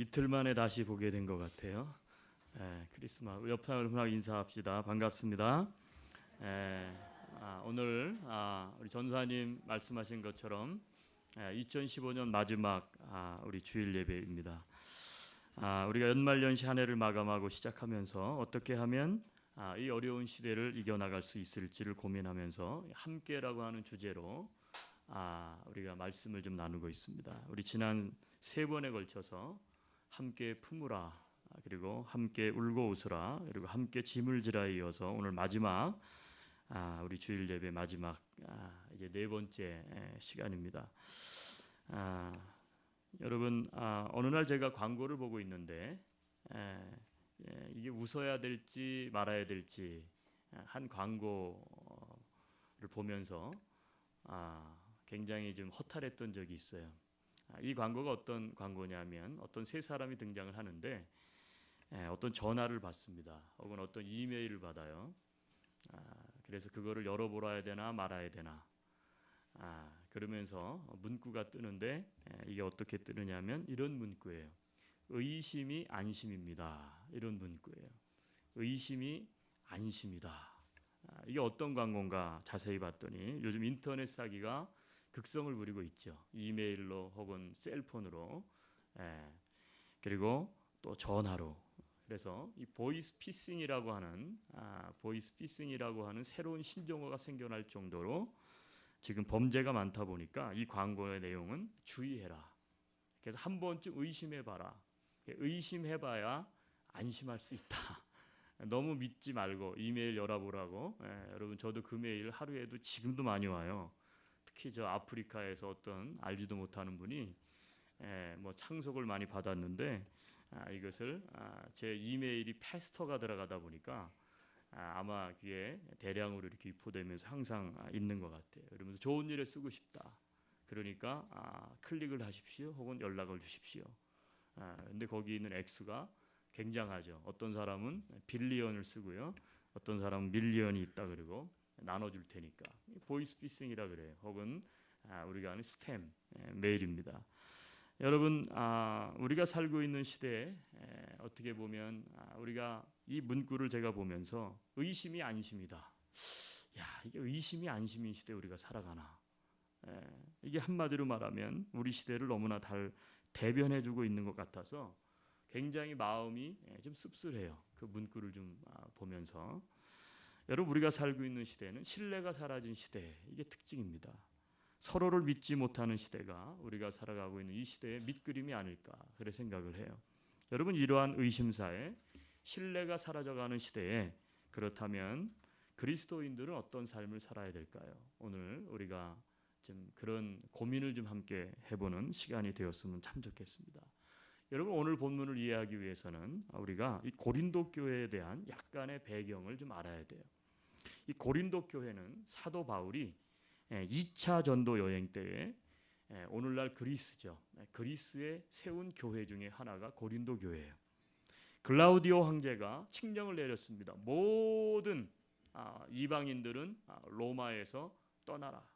이틀 만에 다시 보게 된 것 같아요. 크리스마스 옆 사람하고 인사합시다. 반갑습니다. 오늘 우리 전사님 말씀하신 것처럼 2015년 마지막 우리 주일 예배입니다. 우리가 연말연시 한 해를 마감하고 시작하면서 어떻게 하면 이 어려운 시대를 이겨나갈 수 있을지를 고민하면서 함께라고 하는 주제로 우리가 말씀을 좀 나누고 있습니다. 우리 지난 3번에 걸쳐서 함께 품으라, 그리고 함께 울고 웃으라, 그리고 함께 짐을 지라 이어서 오늘 마지막 우리 주일 예배 마지막 이제 4번째 시간입니다. 여러분, 어느 날 제가 광고를 보고 있는데 이게 웃어야 될지 말아야 될지 한 광고를 보면서 굉장히 좀 허탈했던 적이 있어요. 이 광고가 어떤 광고냐면 어떤 세 사람이 등장을 하는데 어떤 전화를 받습니다. 혹은 어떤 이메일을 받아요. 그래서 그거를 열어보아야 되나 말아야 되나 그러면서 문구가 뜨는데 이게 어떻게 뜨느냐면 이런 문구예요. 의심이 안심입니다. 이런 문구예요. 의심이 안심이다. 이게 어떤 광고인가 자세히 봤더니 요즘 인터넷 사기가 극성을 부리고 있죠. 이메일로 혹은 셀폰으로, 그리고 또 전화로. 그래서 이 보이스 피싱이라고 하는 새로운 신종어가 생겨날 정도로 지금 범죄가 많다 보니까 이 광고의 내용은 주의해라. 그래서 한 번쯤 의심해봐라. 의심해봐야 안심할 수 있다. 너무 믿지 말고 이메일 열어보라고. 여러분, 저도 그 메일 하루에도 지금도 많이 와요. 특히 저 아프리카에서 어떤 알지도 못하는 분이 뭐 창속을 많이 받았는데 이것을 제 이메일이 패스터가 들어가다 보니까 아마 그게 대량으로 이렇게 유포되면서 항상 있는 것 같아요. 그러면서 좋은 일에 쓰고 싶다. 그러니까 클릭을 하십시오. 혹은 연락을 주십시오. 근데 거기 있는 액수가 굉장하죠. 어떤 사람은 빌리언을 쓰고요. 어떤 사람은 밀리언이 있다 그러고 나눠줄 테니까 보이스 피싱이라 그래요. 혹은 우리가 아는 스팸 메일입니다. 여러분, 우리가 살고 있는 시대에 어떻게 보면 우리가 이 문구를 제가 보면서 의심이 안심이다. 야, 이게 의심이 안심인 시대에 우리가 살아가나? 이게 한마디로 말하면 우리 시대를 너무나 대변해주고 있는 것 같아서 굉장히 마음이 좀 씁쓸해요. 그 문구를 좀 보면서. 여러분, 우리가 살고 있는 시대는 신뢰가 사라진 시대, 이게 특징입니다. 서로를 믿지 못하는 시대가 우리가 살아가고 있는 이 시대의 밑그림이 아닐까 그래 생각을 해요. 여러분, 이러한 의심사에 신뢰가 사라져가는 시대에 그렇다면 그리스도인들은 어떤 삶을 살아야 될까요? 오늘 우리가 좀 그런 고민을 좀 함께 해보는 시간이 되었으면 참 좋겠습니다. 여러분, 오늘 본문을 이해하기 위해서는 우리가 이 고린도 교회에 대한 약간의 배경을 좀 알아야 돼요. 이 고린도 교회는 사도 바울이 2차 전도 여행 때에 오늘날 그리스죠. 그리스에 세운 교회 중에 하나가 고린도 교회예요. 글라우디오 황제가 칙령을 내렸습니다. 모든 이방인들은 로마에서 떠나라.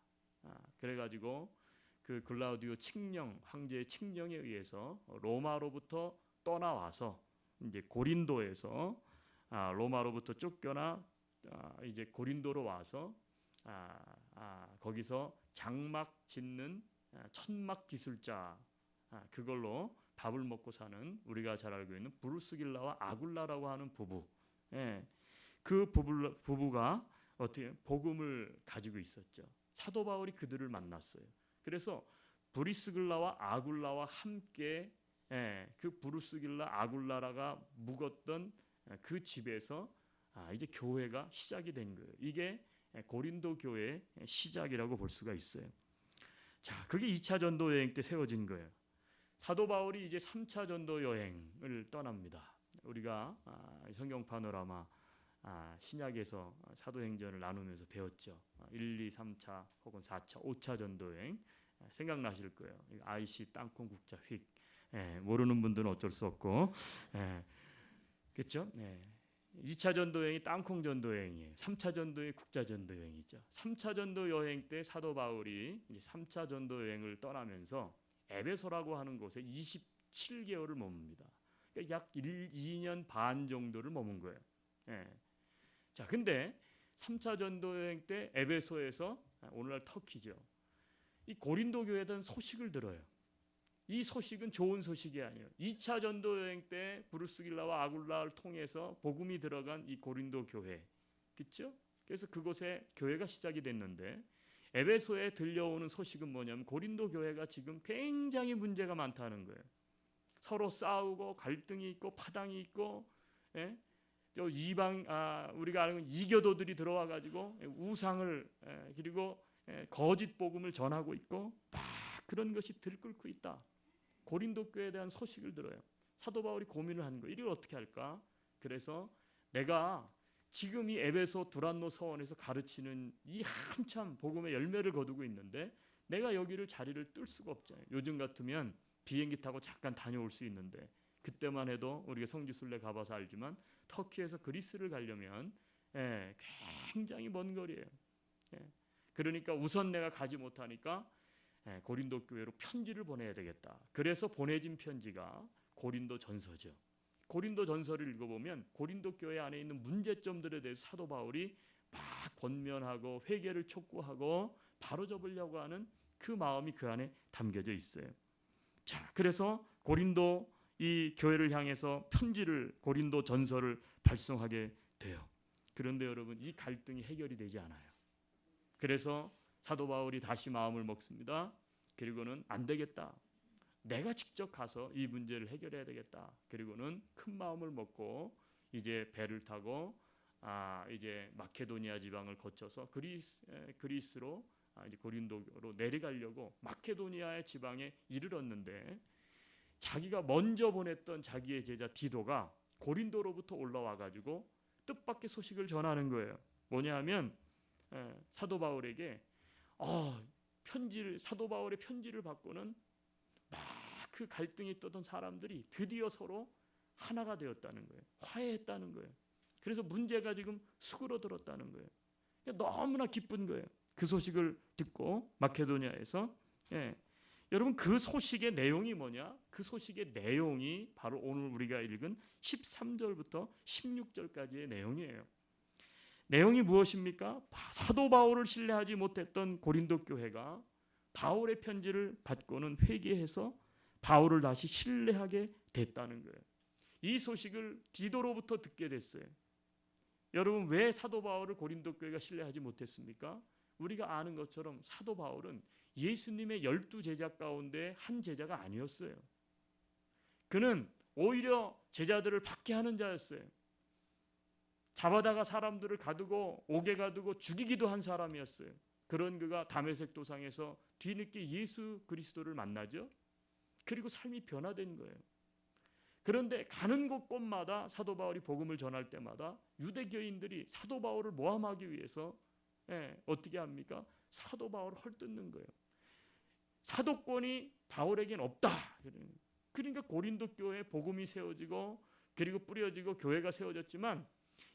그래가지고 그 글라우디오 황제의 칙령에 의해서 로마로부터 떠나와서 이제 고린도에서 로마로부터 쫓겨나 이제 고린도로 와서 거기서 장막 짓는 천막 기술자, 그걸로 밥을 먹고 사는 우리가 잘 알고 있는 브루스길라와 아굴라라고 하는 부부. 그 부부가 어떻게 복음을 가지고 있었죠. 사도 바울이 그들을 만났어요. 그래서 브리스길라와 아굴라와 함께 그 브루스길라 아굴라가 묵었던 그 집에서 이제 교회가 시작이 된 거예요. 이게 고린도 교회의 시작이라고 볼 수가 있어요. 자, 그게 2차 전도 여행 때 세워진 거예요. 사도 바울이 이제 3차 전도 여행을 떠납니다. 우리가 성경 파노라마 신약에서 사도행전을 나누면서 배웠죠. 1, 2, 3차 혹은 4차, 5차 전도 여행 생각나실 거예요. IC 땅콩 국자 휙. 모르는 분들은 어쩔 수 없고, 그렇죠? 2차 전도 여행이 땅콩 전도 여행이에요. 3차 전도 여행이 국자 전도 여행이죠. 3차 전도 여행 때 사도 바울이 이제 3차 전도 여행을 떠나면서 에베소라고 하는 곳에 17개월을 머뭅니다. 그러니까 약 2년 반 정도를 머문 거예요. 예. 자, 근데 3차 전도 여행 때 에베소에서, 오늘날 터키죠, 이 고린도 교회에 대한 소식을 들어요. 이 소식은 좋은 소식이 아니에요. 2차 전도 여행 때 브루스길라와 아굴라를 통해서 복음이 들어간 이 고린도 교회, 그렇죠? 그래서 그곳에 교회가 시작이 됐는데, 에베소에 들려오는 소식은 뭐냐면 고린도 교회가 지금 굉장히 문제가 많다는 거예요. 서로 싸우고 갈등이 있고 파당이 있고, 예? 또 우리가 아는 이교도들이 들어와 가지고 우상을, 그리고 거짓 복음을 전하고 있고 막 그런 것이 들끓고 있다. 고린도 교회에 대한 소식을 들어요. 사도 바울이 고민을 하는 거예요. 이걸 어떻게 할까? 그래서 내가 지금 이 에베소 두란노 서원에서 가르치는 이 한참 복음의 열매를 거두고 있는데 내가 여기를 자리를 뜰 수가 없잖아요. 요즘 같으면 비행기 타고 잠깐 다녀올 수 있는데, 그때만 해도 우리가 성지순례 가봐서 알지만 터키에서 그리스를 가려면 굉장히 먼 거리예요. 그러니까 우선 내가 가지 못하니까 고린도 교회로 편지를 보내야 되겠다. 그래서 보내진 편지가 고린도 전서죠. 고린도 전서를 읽어보면 고린도 교회 안에 있는 문제점들에 대해서 사도 바울이 막 권면하고 회개를 촉구하고 바로잡으려고 하는 그 마음이 그 안에 담겨져 있어요. 자, 그래서 고린도 이 교회를 향해서 편지를, 고린도 전서를 발송하게 돼요. 그런데 여러분, 이 갈등이 해결이 되지 않아요. 그래서 사도 바울이 다시 마음을 먹습니다. 그리고는 안 되겠다, 내가 직접 가서 이 문제를 해결해야 되겠다. 그리고는 큰 마음을 먹고 이제 배를 타고 이제 마케도니아 지방을 거쳐서 그리스로, 이제 고린도로 내려가려고 마케도니아의 지방에 이르렀는데, 자기가 먼저 보냈던 자기의 제자 디도가 고린도로부터 올라와 가지고 뜻밖의 소식을 전하는 거예요. 뭐냐면 사도 바울에게 사도 바울의 편지를 받고는 막 그 갈등이 있던 사람들이 드디어 서로 하나가 되었다는 거예요. 화해했다는 거예요. 그래서 문제가 지금 수그러들었다는 거예요. 너무나 기쁜 거예요. 그 소식을 듣고 마케도니아에서. 여러분, 그 소식의 내용이 뭐냐? 그 소식의 내용이 바로 오늘 우리가 읽은 13절부터 16절까지의 내용이에요. 내용이 무엇입니까? 사도 바울을 신뢰하지 못했던 고린도 교회가 바울의 편지를 받고는 회개해서 바울을 다시 신뢰하게 됐다는 거예요. 이 소식을 디도로부터 듣게 됐어요. 여러분, 왜 사도 바울을 고린도 교회가 신뢰하지 못했습니까? 우리가 아는 것처럼 사도 바울은 예수님의 12제자 가운데 한 제자가 아니었어요. 그는 오히려 제자들을 박해하는 자였어요. 잡아다가 사람들을 옥에 가두고 죽이기도 한 사람이었어요. 그런 그가 다메섹 도상에서 뒤늦게 예수 그리스도를 만나죠. 그리고 삶이 변화된 거예요. 그런데 가는 곳곳마다 사도 바울이 복음을 전할 때마다 유대교인들이 사도 바울을 모함하기 위해서 어떻게 합니까? 사도 바울을 헐뜯는 거예요. 사도권이 바울에겐 없다. 그러니까 고린도 교회에 복음이 세워지고 그리고 뿌려지고 교회가 세워졌지만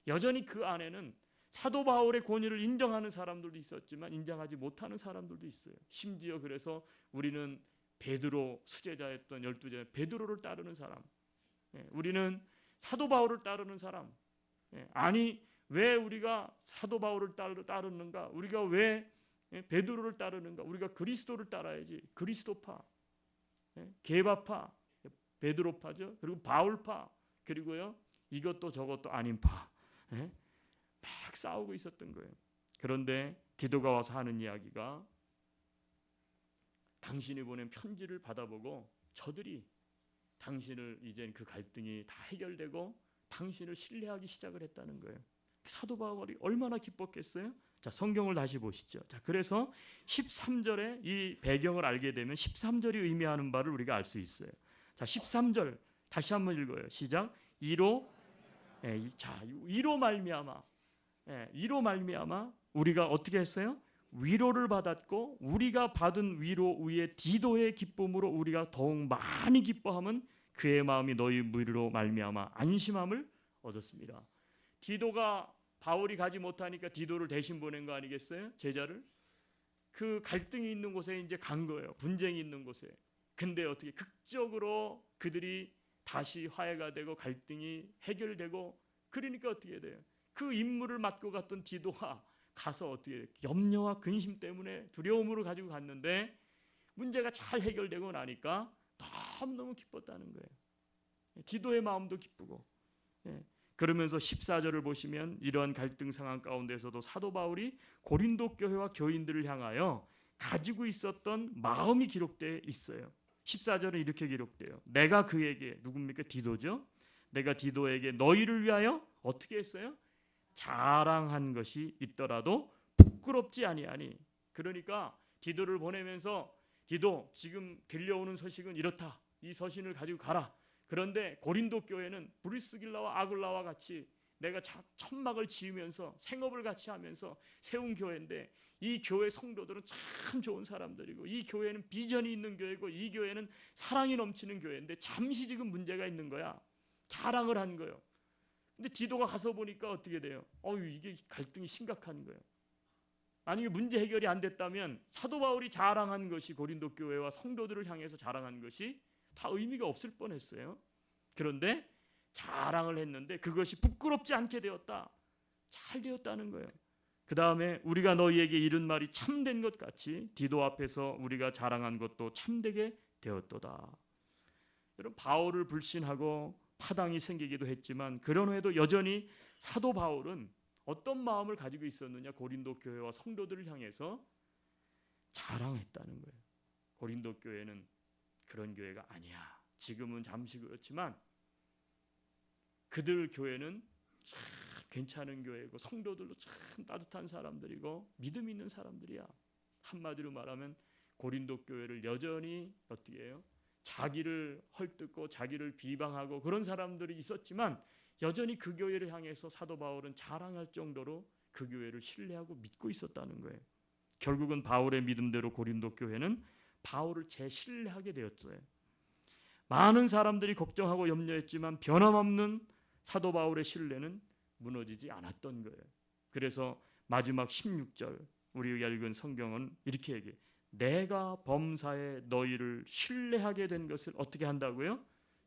여전히 그 안에는 사도 바울의 권위를 인정하는 사람들도 있었지만 인정하지 못하는 사람들도 있어요. 심지어 그래서 우리는 베드로 수제자였던 12제자 베드로를 따르는 사람, 우리는 사도 바울을 따르는 사람, 아니 왜 우리가 사도 바울을 따르는가? 우리가 왜 베드로를 따르는가? 우리가 그리스도를 따라야지. 그리스도파, 게바파, 베드로파죠. 그리고 바울파, 그리고요 이것도 저것도 아닌 파, 막 싸우고 있었던 거예요. 그런데 디도가 와서 하는 이야기가 당신이 보낸 편지를 받아보고 저들이 당신을 이제 그 갈등이 다 해결되고 당신을 신뢰하기 시작을 했다는 거예요. 사도 바울이 얼마나 기뻤겠어요? 자, 성경을 다시 보시죠. 자, 그래서 13절에 이 배경을 알게 되면 13절이 의미하는 바를 우리가 알 수 있어요. 자, 13절 다시 한번 읽어요. 시작. 이로 말미암아, 이로 말미암아 우리가 어떻게 했어요? 위로를 받았고 우리가 받은 위로 위에 디도의 기쁨으로 우리가 더욱 많이 기뻐함은 그의 마음이 너희 위로 말미암아 안심함을 얻었습니다. 디도가 바울이 가지 못하니까 디도를 대신 보낸 거 아니겠어요? 제자를. 그 갈등이 있는 곳에 이제 간 거예요. 분쟁이 있는 곳에. 근데 어떻게 극적으로 그들이 다시 화해가 되고 갈등이 해결되고, 그러니까 어떻게 돼요? 그 임무를 맡고 갔던 디도가 가서 어떻게 염려와 근심 때문에 두려움으로 가지고 갔는데 문제가 잘 해결되고 나니까 너무너무 기뻤다는 거예요. 디도의 마음도 기쁘고. 그러면서 14절을 보시면 이러한 갈등 상황 가운데서도 사도 바울이 고린도 교회와 교인들을 향하여 가지고 있었던 마음이 기록되어 있어요. 14절은 이렇게 기록돼요. 내가 그에게, 누굽니까? 디도죠. 내가 디도에게 너희를 위하여 어떻게 했어요? 자랑한 것이 있더라도 부끄럽지 아니하니. 그러니까 디도를 보내면서 디도, 지금 들려오는 소식은 이렇다. 이 서신을 가지고 가라. 그런데 고린도 교회는 브리스길라와 아굴라와 같이 내가 천막을 지으면서 생업을 같이 하면서 세운 교회인데, 이 교회 성도들은 참 좋은 사람들이고 이 교회는 비전이 있는 교회고 이 교회는 사랑이 넘치는 교회인데 잠시 지금 문제가 있는 거야. 자랑을 한 거예요. 근데 디도가 가서 보니까 어떻게 돼요? 이게 갈등이 심각한 거예요. 만약에 문제 해결이 안 됐다면 사도 바울이 자랑한 것이, 고린도 교회와 성도들을 향해서 자랑한 것이 다 의미가 없을 뻔했어요. 그런데 자랑을 했는데 그것이 부끄럽지 않게 되었다. 잘 되었다는 거예요. 그 다음에 우리가 너희에게 이른 말이 참된 것 같이 디도 앞에서 우리가 자랑한 것도 참되게 되었도다. 여러분, 바울을 불신하고 파당이 생기기도 했지만 그런 후에도 여전히 사도 바울은 어떤 마음을 가지고 있었느냐? 고린도 교회와 성도들을 향해서 자랑했다는 거예요. 고린도 교회는 그런 교회가 아니야. 지금은 잠시 그렇지만 그들 교회는 참 괜찮은 교회고 성도들도 참 따뜻한 사람들이고 믿음 있는 사람들이야. 한마디로 말하면 고린도 교회를 여전히 어떻게 해요? 자기를 헐뜯고 자기를 비방하고 그런 사람들이 있었지만 여전히 그 교회를 향해서 사도 바울은 자랑할 정도로 그 교회를 신뢰하고 믿고 있었다는 거예요. 결국은 바울의 믿음대로 고린도 교회는 바울을 재신뢰하게 되었어요. 많은 사람들이 걱정하고 염려했지만 변함없는 사도 바울의 신뢰는 무너지지 않았던 거예요. 그래서 마지막 16절 우리가 읽은 성경은 이렇게 얘기해요. 내가 범사에 너희를 신뢰하게 된 것을 어떻게 한다고요?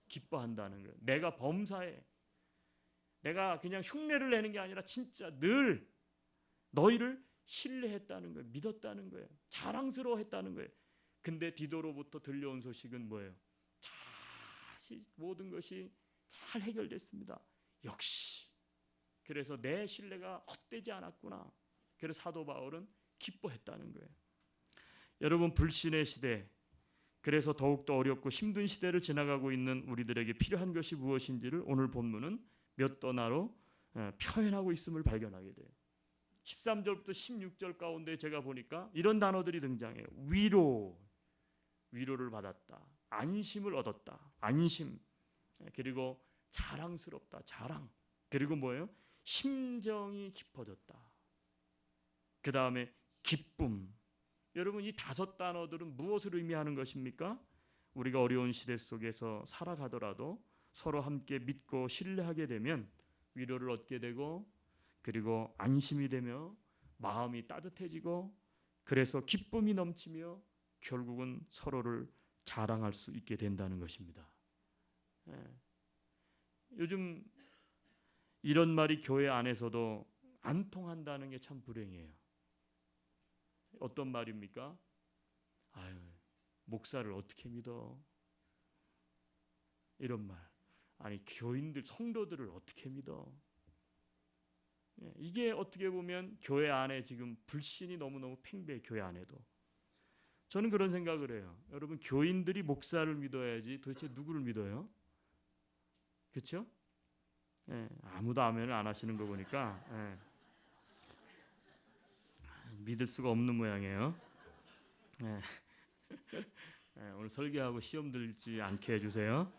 기뻐한다는 거예요. 내가 범사에, 내가 그냥 흉내를 내는 게 아니라 진짜 늘 너희를 신뢰했다는 거예요. 믿었다는 거예요. 자랑스러워했다는 거예요. 근데 디도로부터 들려온 소식은 뭐예요? 다시 모든 것이 잘 해결됐습니다. 역시 그래서 내 신뢰가 헛되지 않았구나. 그래서 사도 바울은 기뻐했다는 거예요. 여러분, 불신의 시대, 그래서 더욱더 어렵고 힘든 시대를 지나가고 있는 우리들에게 필요한 것이 무엇인지를 오늘 본문은 몇 단어로 표현하고 있음을 발견하게 돼요. 13절부터 16절 가운데 제가 보니까 이런 단어들이 등장해요. 위로를 받았다. 안심을 얻었다. 안심. 그리고 자랑스럽다. 자랑. 그리고 뭐예요? 심정이 깊어졌다. 그 다음에 기쁨. 여러분, 이 5단어들은 무엇을 의미하는 것입니까? 우리가 어려운 시대 속에서 살아가더라도 서로 함께 믿고 신뢰하게 되면 위로를 얻게 되고, 그리고 안심이 되며 마음이 따뜻해지고, 그래서 기쁨이 넘치며 결국은 서로를 자랑할 수 있게 된다는 것입니다. 요즘 이런 말이 교회 안에서도 안 통한다는 게 참 불행해요. 어떤 말입니까? 아유, 목사를 어떻게 믿어? 이런 말. 아니, 교인들, 성도들을 어떻게 믿어? 이게 어떻게 보면 교회 안에 지금 불신이 너무너무 팽배해. 교회 안에도. 저는 그런 생각을 해요. 여러분, 교인들이 목사를 믿어야지 도대체 누구를 믿어요? 그렇죠? 아무도 아멘을 안 하시는 거 보니까 믿을 수가 없는 모양이에요. 오늘 설교하고 시험 들지 않게 해주세요.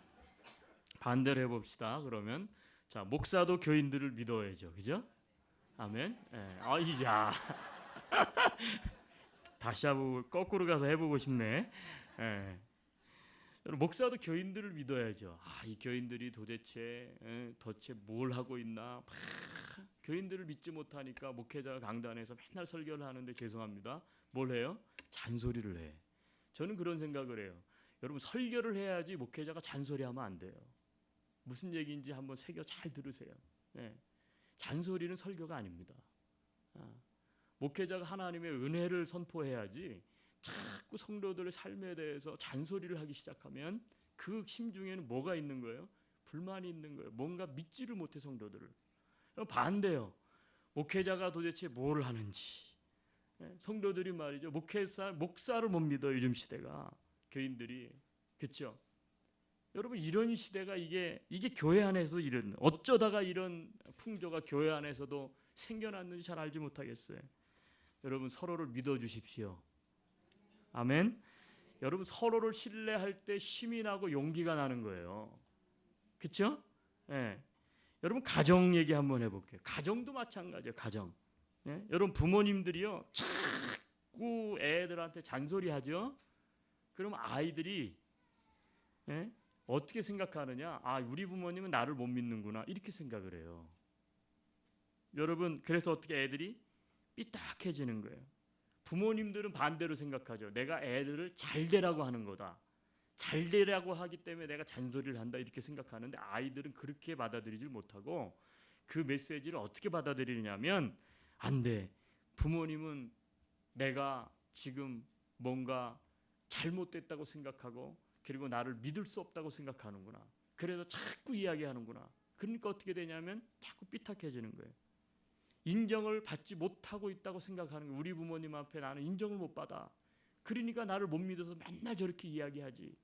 반대로 해봅시다. 그러면 자, 목사도 교인들을 믿어야죠, 그죠? 아멘. 아이야. 다시 한번 거꾸로 가서 해보고 싶네. 목사도 교인들을 믿어야죠. 이 교인들이 도대체 뭘 하고 있나? 교인들을 믿지 못하니까 목회자가 강단에서 맨날 설교를 하는데 죄송합니다. 뭘 해요? 잔소리를 해. 저는 그런 생각을 해요. 여러분 설교를 해야지 목회자가 잔소리하면 안 돼요. 무슨 얘기인지 한번 새겨 잘 들으세요. 네. 잔소리는 설교가 아닙니다. 목회자가 하나님의 은혜를 선포해야지 자꾸 성도들의 삶에 대해서 잔소리를 하기 시작하면 그 심중에는 뭐가 있는 거예요? 불만이 있는 거예요. 뭔가 믿지를 못해 성도들을. 반대요. 목회자가 도대체 뭘 하는지. 성도들이 말이죠. 목사를 못 믿어 요즘 시대가. 교인들이. 그렇죠? 여러분 이런 시대가 이게 교회 안에서 이런 어쩌다가 이런 풍조가 교회 안에서도 생겨났는지 잘 알지 못하겠어요. 여러분 서로를 믿어주십시오. 아멘. 여러분 서로를 신뢰할 때 힘이 나고 용기가 나는 거예요. 그렇죠? 예. 여러분 가정 얘기 한번 해볼게요. 가정도 마찬가지예요. 가정. 예? 여러분 부모님들이요 자꾸 애들한테 잔소리하죠. 그럼 아이들이 예? 어떻게 생각하느냐? 아, 우리 부모님은 나를 못 믿는구나 이렇게 생각을 해요. 여러분 그래서 어떻게 애들이 삐딱해지는 거예요. 부모님들은 반대로 생각하죠. 내가 애들을 잘 되라고 하는 거다. 잘 되라고 하기 때문에 내가 잔소리를 한다 이렇게 생각하는데 아이들은 그렇게 받아들이질 못하고 그 메시지를 어떻게 받아들이냐면 안 돼. 부모님은 내가 지금 뭔가 잘못됐다고 생각하고 그리고 나를 믿을 수 없다고 생각하는구나. 그래서 자꾸 이야기하는구나. 그러니까 어떻게 되냐면 자꾸 삐딱해지는 거예요. 인정을 받지 못하고 있다고 생각하는 거예요. 우리 부모님 앞에 나는 인정을 못 받아. 그러니까 나를 못 믿어서 맨날 저렇게 이야기하지.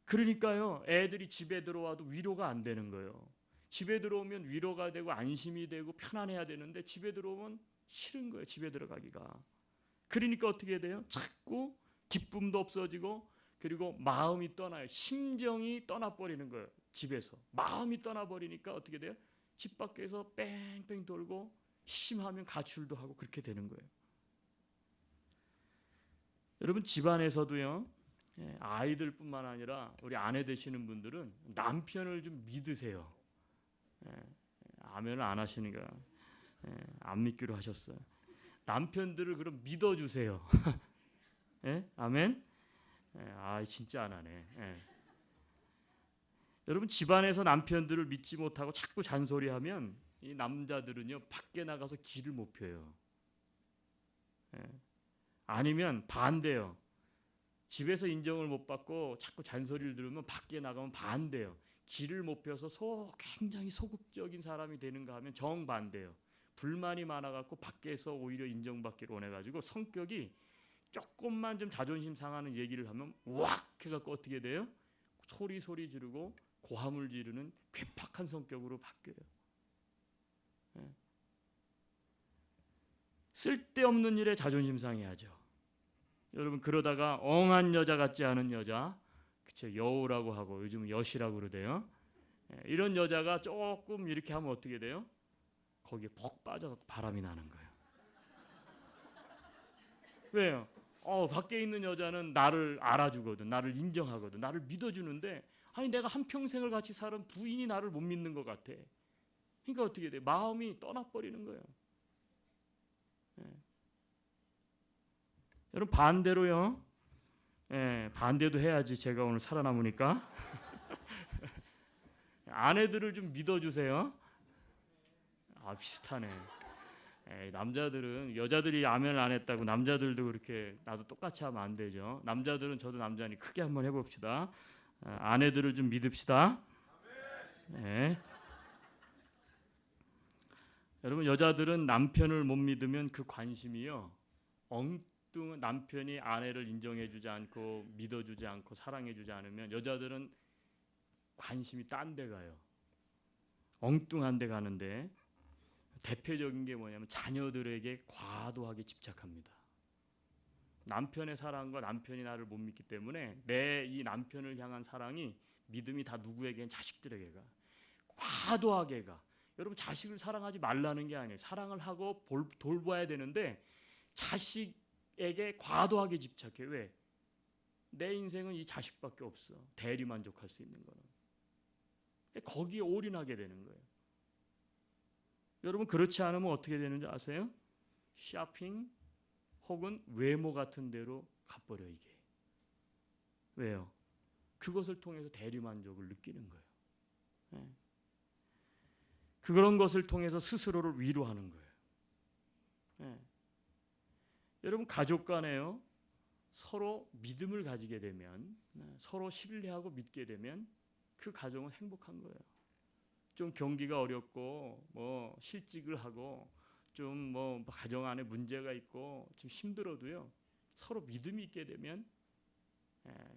그러니까요. 애들이 집에 들어와도 위로가 안 되는 거예요. 집에 들어오면 위로가 되고 안심이 되고 편안해야 되는데 집에 들어오면 싫은 거예요. 집에 들어가기가. 그러니까 어떻게 돼요? 자꾸 기쁨도 없어지고 그리고 마음이 떠나요. 심정이 떠나버리는 거예요. 집에서. 마음이 떠나버리니까 어떻게 돼요? 집 밖에서 뺑뺑 돌고 심하면 가출도 하고 그렇게 되는 거예요. 여러분 집안에서도요. 아이들뿐만 아니라 우리 아내 되시는 분들은 남편을 좀 믿으세요. 아멘을 안 하시니까 안 믿기로 하셨어요. 남편들을 그럼 믿어주세요. 아멘? 아 진짜 안 하네. 여러분 집안에서 남편들을 믿지 못하고 자꾸 잔소리하면 이 남자들은요 밖에 나가서 길을 못 펴요. 아니면 반대요. 집에서 인정을 못 받고 자꾸 잔소리를 들으면 밖에 나가면 반대요. 길을 못 펴서 굉장히 소극적인 사람이 되는가 하면 정반대요. 불만이 많아갖고 밖에서 오히려 인정받기를 원해가지고 성격이 조금만 좀 자존심 상하는 얘기를 하면 왁 해갖고 어떻게 돼요? 소리 지르고 고함을 지르는 괴팍한 성격으로 바뀌어요. 쓸데없는 일에 자존심 상해하죠. 여러분 그러다가 엉한 여자 같지 않은 여자, 그쵸 여우라고 하고 요즘 여시라고 그러대요. 이런 여자가 조금 이렇게 하면 어떻게 돼요? 거기에 푹 빠져서 바람이 나는 거예요. 왜요? 밖에 있는 여자는 나를 알아주거든, 나를 인정하거든, 나를 믿어주는데 아니 내가 한평생을 같이 살은 부인이 나를 못 믿는 것 같아. 그러니까 어떻게 돼? 마음이 떠나버리는 거예요. 여러분 반대로요. 반대도 해야지 제가 오늘 살아남으니까. 아내들을 좀 믿어주세요. 아 비슷하네. 남자들은 여자들이 아멘을 안 했다고 남자들도 그렇게 나도 똑같이 하면 안 되죠. 남자들은 저도 남자니 크게 한번 해봅시다. 아내들을 좀 믿읍시다. 여러분 여자들은 남편을 못 믿으면 그 관심이요 엉뚱한 남편이 아내를 인정해주지 않고 믿어주지 않고 사랑해주지 않으면 여자들은 관심이 딴 데 가요. 엉뚱한 데 가는데 대표적인 게 뭐냐면 자녀들에게 과도하게 집착합니다. 남편의 사랑과 남편이 나를 못 믿기 때문에 내 이 남편을 향한 사랑이 믿음이 다 누구에게는 자식들에게 가. 과도하게 가. 여러분 자식을 사랑하지 말라는 게 아니에요. 사랑을 하고 돌봐야 되는데 자식에게 과도하게 집착해. 왜? 내 인생은 이 자식밖에 없어. 대리만족할 수 있는 거는. 거기에 올인하게 되는 거예요. 여러분 그렇지 않으면 어떻게 되는지 아세요? 쇼핑 혹은 외모 같은 데로 가버려 이게. 왜요? 그것을 통해서 대리만족을 느끼는 거예요. 예. 그런 것을 통해서 스스로를 위로하는 거예요. 예. 여러분 가족 간에요. 서로 믿음을 가지게 되면, 서로 신뢰하고 믿게 되면 그 가정은 행복한 거예요. 좀 경기가 어렵고 뭐 실직을 하고 좀 뭐 가정 안에 문제가 있고 좀 힘들어도요. 서로 믿음이 있게 되면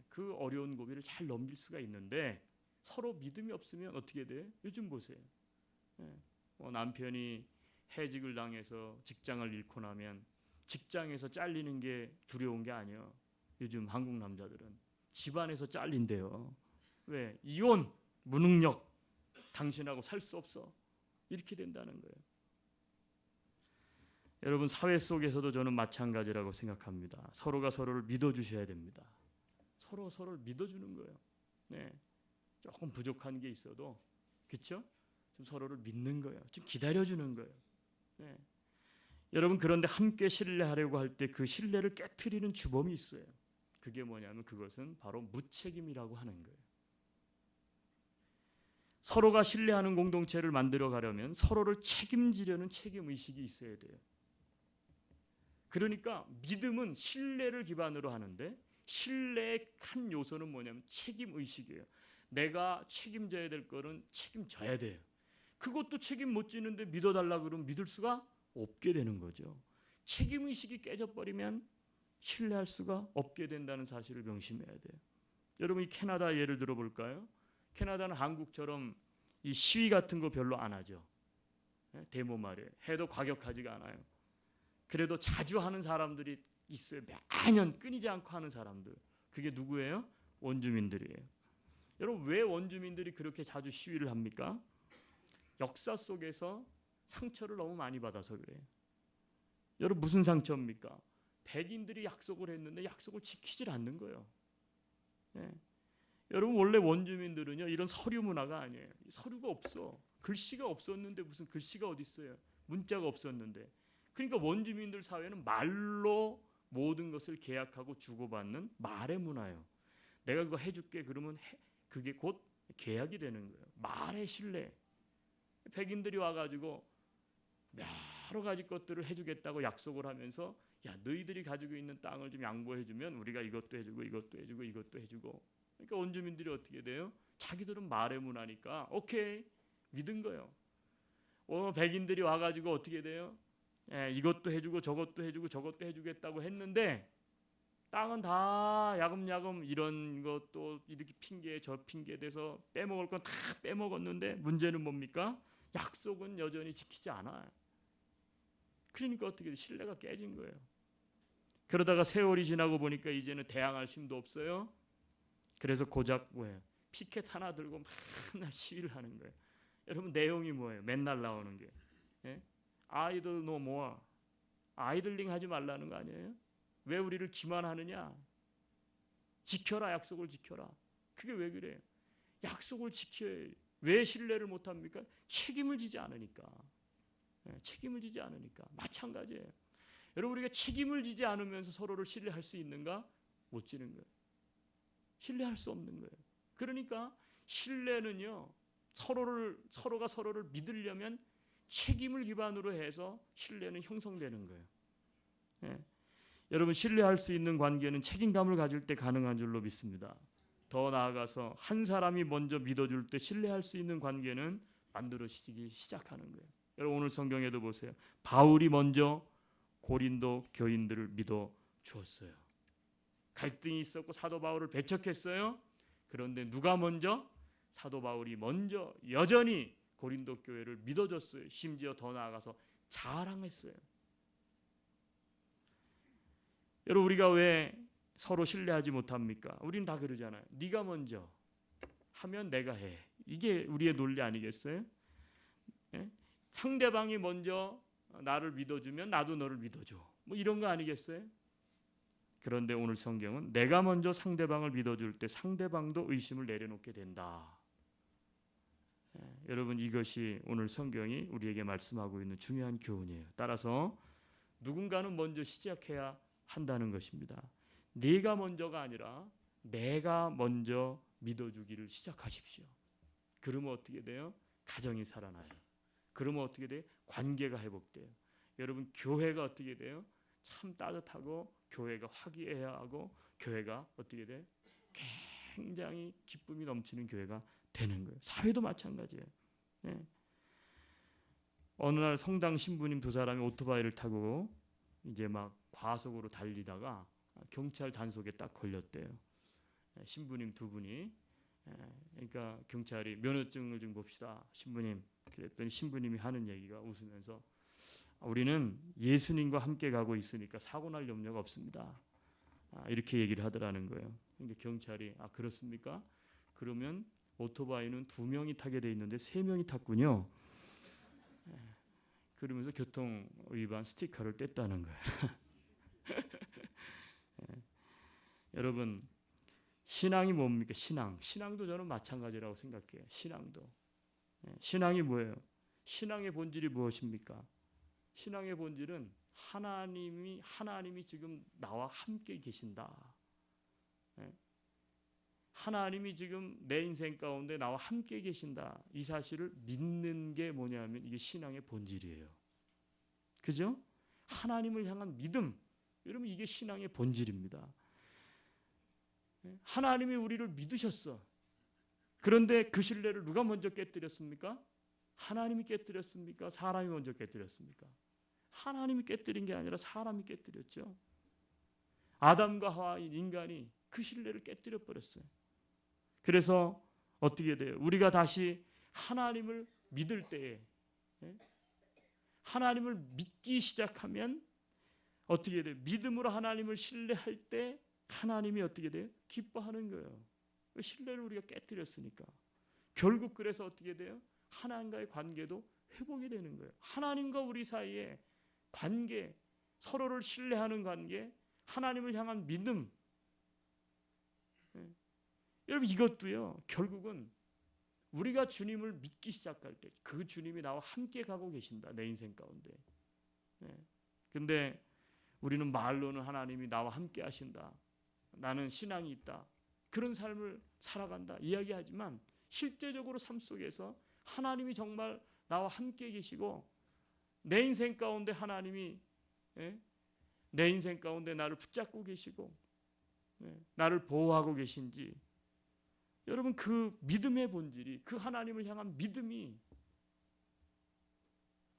그 어려운 고비를 잘 넘길 수가 있는데, 서로 믿음이 없으면 어떻게 돼요? 요즘 보세요. 뭐 남편이 해직을 당해서 직장을 잃고 나면 직장에서 잘리는 게 두려운 게 아니에요. 요즘 한국 남자들은 집안에서 잘린대요. 왜? 이혼, 무능력, 당신하고 살 수 없어. 이렇게 된다는 거예요. 여러분 사회 속에서도 저는 마찬가지라고 생각합니다. 서로가 서로를 믿어주셔야 됩니다. 서로를 믿어주는 거예요. 네, 조금 부족한 게 있어도, 그렇죠? 좀 서로를 믿는 거예요. 좀 기다려주는 거예요. 네. 여러분 그런데 함께 신뢰하려고 할 때 그 신뢰를 깨트리는 주범이 있어요. 그게 뭐냐면 그것은 바로 무책임이라고 하는 거예요. 서로가 신뢰하는 공동체를 만들어 가려면 서로를 책임지려는 책임의식이 있어야 돼요. 그러니까 믿음은 신뢰를 기반으로 하는데, 신뢰의 한 요소는 뭐냐면 책임의식이에요. 내가 책임져야 될 거는 책임져야 돼요. 그것도 책임 못 지는데 믿어달라 그러면 믿을 수가 없게 되는 거죠. 책임의식이 깨져버리면 신뢰할 수가 없게 된다는 사실을 명심해야 돼요. 여러분 이 캐나다 예를 들어볼까요? 캐나다는 한국처럼 이 시위 같은 거 별로 안 하죠. 데모 말이에요. 해도 과격하지가 않아요. 그래도 자주 하는 사람들이 있어요. 매년 끊이지 않고 하는 사람들. 그게 누구예요? 원주민들이에요. 여러분 왜 원주민들이 그렇게 자주 시위를 합니까? 역사 속에서 상처를 너무 많이 받아서 그래요. 여러분 무슨 상처입니까? 백인들이 약속을 했는데 약속을 지키질 않는 거예요. 네. 여러분 원래 원주민들은요 이런 서류 문화가 아니에요. 서류가 없어. 글씨가 없었는데 무슨 글씨가 어디 있어요? 문자가 없었는데. 그러니까 원주민들 사회는 말로 모든 것을 계약하고 주고받는 말의 문화예요. 내가 그거 해줄게 그러면 그게 곧 계약이 되는 거예요. 말의 신뢰. 백인들이 와가지고 여러 가지 것들을 해주겠다고 약속을 하면서 야 너희들이 가지고 있는 땅을 좀 양보해주면 우리가 이것도 해주고 이것도 해주고 이것도 해주고. 그러니까 원주민들이 어떻게 돼요? 자기들은 말의 문화니까 오케이 믿은 거예요. 백인들이 와가지고 어떻게 돼요? 이것도 해주고 저것도 해주고 저것도 해주겠다고 했는데 땅은 다 야금야금 이런 것도 이렇게 핑계 저 핑계 대서 빼먹을 건 다 빼먹었는데 문제는 뭡니까? 약속은 여전히 지키지 않아요. 그러니까 어떻게 돼? 신뢰가 깨진 거예요. 그러다가 세월이 지나고 보니까 이제는 대항할 힘도 없어요. 그래서 고작 피켓 하나 들고 맨날 시위를 하는 거예요. 여러분 내용이 뭐예요? 맨날 나오는 게 아이들 no more. 아이들링 하지 말라는 거 아니에요? 왜 우리를 기만하느냐? 지켜라, 약속을 지켜라. 그게 왜 그래요? 약속을 지켜야. 왜 신뢰를 못합니까? 책임을 지지 않으니까. 책임을 지지 않으니까. 마찬가지예요. 여러분 우리가 책임을 지지 않으면서 서로를 신뢰할 수 있는가? 못 지는 거예요. 신뢰할 수 없는 거예요. 그러니까 신뢰는요. 서로가 서로를 믿으려면 책임을 기반으로 해서 신뢰는 형성되는 거예요. 여러분 신뢰할 수 있는 관계는 책임감을 가질 때 가능한 줄로 믿습니다. 더 나아가서 한 사람이 먼저 믿어줄 때 신뢰할 수 있는 관계는 만들어지기 시작하는 거예요. 여러분 오늘 성경에도 보세요. 바울이 먼저 고린도 교인들을 믿어 주었어요. 갈등이 있었고 사도 바울을 배척했어요. 그런데 누가 먼저? 사도 바울이 먼저 여전히 고린도 교회를 믿어줬어요. 심지어 더 나아가서 자랑했어요. 여러분 우리가 왜 서로 신뢰하지 못합니까? 우리는 다 그러잖아요. 네가 먼저 하면 내가 해. 이게 우리의 논리 아니겠어요? 상대방이 먼저 나를 믿어주면 나도 너를 믿어줘. 뭐 이런 거 아니겠어요? 그런데 오늘 성경은 내가 먼저 상대방을 믿어줄 때 상대방도 의심을 내려놓게 된다. 여러분 이것이 오늘 성경이 우리에게 말씀하고 있는 중요한 교훈이에요. 따라서 누군가는 먼저 시작해야 한다는 것입니다. 네가 먼저가 아니라 내가 먼저 믿어주기를 시작하십시오. 그러면 어떻게 돼요? 가정이 살아나요. 그러면 어떻게 돼요? 관계가 회복돼요. 여러분, 교회가 어떻게 돼요? 참 따뜻하고 교회가 화기애애하고 교회가 어떻게 돼요? 굉장히 기쁨이 넘치는 교회가 되는 거예요. 사회도 마찬가지예요. 네. 어느 날 성당 신부님 두 사람이 오토바이를 타고 이제 막 과속으로 달리다가 경찰 단속에 딱 걸렸대요. 신부님 두 분이. 그러니까 경찰이 면허증을 좀 봅시다, 신부님. 그랬더니 신부님이 하는 얘기가 웃으면서 우리는 예수님과 함께 가고 있으니까 사고 날 염려가 없습니다. 이렇게 얘기를 하더라는 거예요. 그러니까 경찰이 그렇습니까? 그러면 오토바이는 2명이 타게 돼 있는데 3명이 탔군요. 그러면서 교통 위반 스티커를 뗐다는 거예요. 여러분, 신앙이 뭡니까? 신앙도 저는 마찬가지라고 생각해요. 신앙이 뭐예요? 신앙의 본질이 무엇입니까? 신앙의 본질은 하나님이 지금 나와 함께 계신다. 하나님이 지금 내 인생 가운데 나와 함께 계신다. 이 사실을 믿는 게 뭐냐면 이게 신앙의 본질이에요. 그죠? 하나님을 향한 믿음. 여러분, 이게 신앙의 본질입니다. 하나님이 우리를 믿으셨어. 그런데 그 신뢰를 누가 먼저 깨뜨렸습니까? 하나님이 깨뜨렸습니까? 사람이 먼저 깨뜨렸습니까? 하나님이 깨뜨린 게 아니라 사람이 깨뜨렸죠. 아담과 하와 인간이 그 신뢰를 깨뜨려 버렸어요. 그래서 어떻게 돼요? 우리가 다시 하나님을 믿을 때에, 하나님을 믿기 시작하면 어떻게 돼요? 믿음으로 하나님을 신뢰할 때 하나님이 어떻게 돼요? 기뻐하는 거예요. 신뢰를 우리가 깨뜨렸으니까. 결국 그래서 어떻게 돼요? 하나님과의 관계도 회복이 되는 거예요. 하나님과 우리 사이에 관계, 서로를 신뢰하는 관계, 하나님을 향한 믿음. 여러분, 이것도요, 결국은 우리가 주님을 믿기 시작할 때 그 주님이 나와 함께 가고 계신다, 내 인생 가운데. 근데 우리는 말로는 하나님이 나와 함께 하신다, 나는 신앙이 있다, 그런 삶을 살아간다 이야기하지만 실제적으로 삶 속에서 하나님이 정말 나와 함께 계시고 내 인생 가운데 하나님이 내 인생 가운데 나를 붙잡고 계시고 나를 보호하고 계신지, 여러분, 그 믿음의 본질이, 그 하나님을 향한 믿음이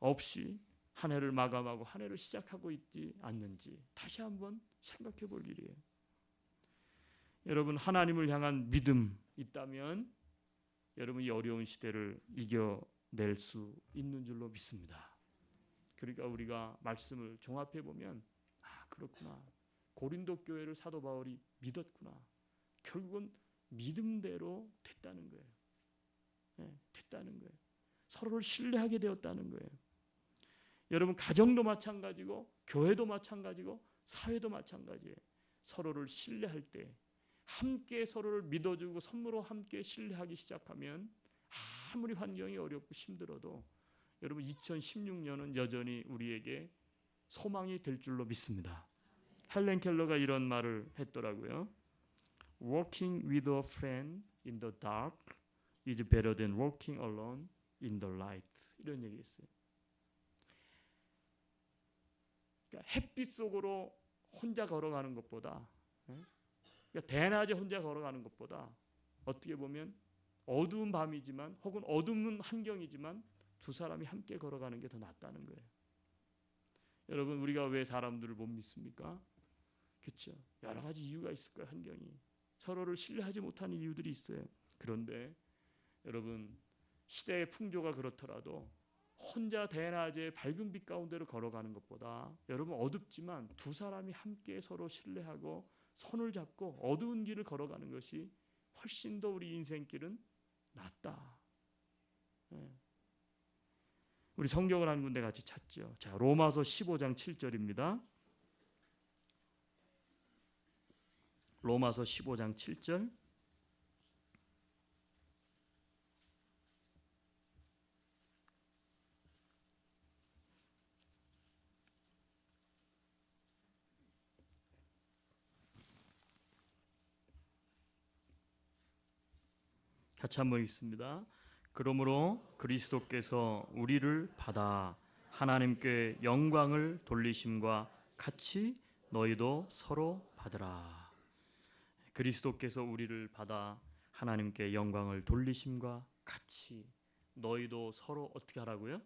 없이 한 해를 마감하고 한 해를 시작하고 있지 않는지 다시 한번 생각해 볼 일이에요. 여러분, 하나님을 향한 믿음 있다면 여러분 이 어려운 시대를 이겨낼 수 있는 줄로 믿습니다. 그러니까 우리가 말씀을 종합해 보면 그렇구나, 고린도 교회를 사도 바울이 믿었구나, 결국은 믿음대로 됐다는 거예요. 됐다는 거예요. 서로를 신뢰하게 되었다는 거예요. 여러분, 가정도 마찬가지고 교회도 마찬가지고 사회도 마찬가지예요. 서로를 신뢰할 때, 함께 서로를 믿어주고 선물로 함께 신뢰하기 시작하면 아무리 환경이 어렵고 힘들어도 여러분 2016년은 여전히 우리에게 소망이 될 줄로 믿습니다. 헬렌 켈러가 이런 말을 했더라고요. Walking with a friend in the dark is better than walking alone in the light. 이런 얘기했어요. 그러니까 햇빛 속으로 혼자 걸어가는 것보다, 그러니까 대낮에 혼자 걸어가는 것보다 어떻게 보면 어두운 밤이지만 혹은 어두운 환경이지만 두 사람이 함께 걸어가는 게 더 낫다는 거예요. 여러분, 우리가 왜 사람들을 못 믿습니까? 그렇죠. 여러 가지 이유가 있을 거예요. 환경이. 서로를 신뢰하지 못하는 이유들이 있어요. 그런데 여러분, 시대의 풍조가 그렇더라도 혼자 대낮에 밝은 빛 가운데로 걸어가는 것보다 여러분 어둡지만 두 사람이 함께 서로 신뢰하고 손을 잡고 어두운 길을 걸어가는 것이 훨씬 더 우리 인생길은 낫다. 우리 성경을 한 군데 같이 찾죠. 자, 로마서 15장 7절입니다. 로마서 15장 7절. 같이 한번 읽습니다. 그러므로 그리스도께서 우리를 받아 하나님께 영광을 돌리심과 같이 너희도 서로 받으라. 그리스도께서 우리를 받아 하나님께 영광을 돌리심과 같이 너희도 서로 어떻게 하라고요?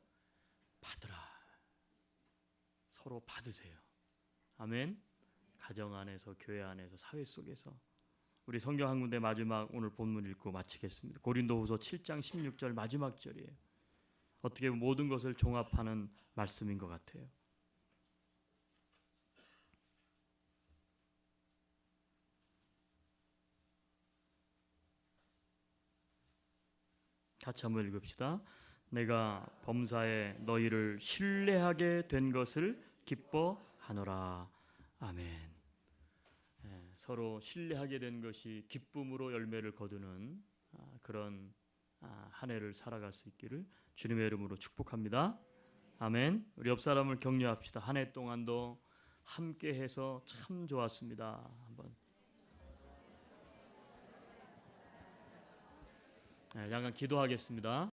받으라. 서로 받으세요. 아멘. 가정 안에서, 교회 안에서, 사회 속에서. 우리 성경 한 군데 마지막 오늘 본문 읽고 마치겠습니다. 고린도후서 7장 16절 마지막 절이에요. 어떻게 보면 모든 것을 종합하는 말씀인 것 같아요. 같이 한번 읽읍시다. 내가 범사에 너희를 신뢰하게 된 것을 기뻐하노라. 아멘. 서로 신뢰하게 된 것이 기쁨으로 열매를 거두는 그런 한 해를 살아갈 수 있기를 주님의 이름으로 축복합니다. 아멘. 우리 옆 사람을 격려합시다. 한 해 동안도 함께해서 참 좋았습니다. 한번. 잠깐 기도하겠습니다.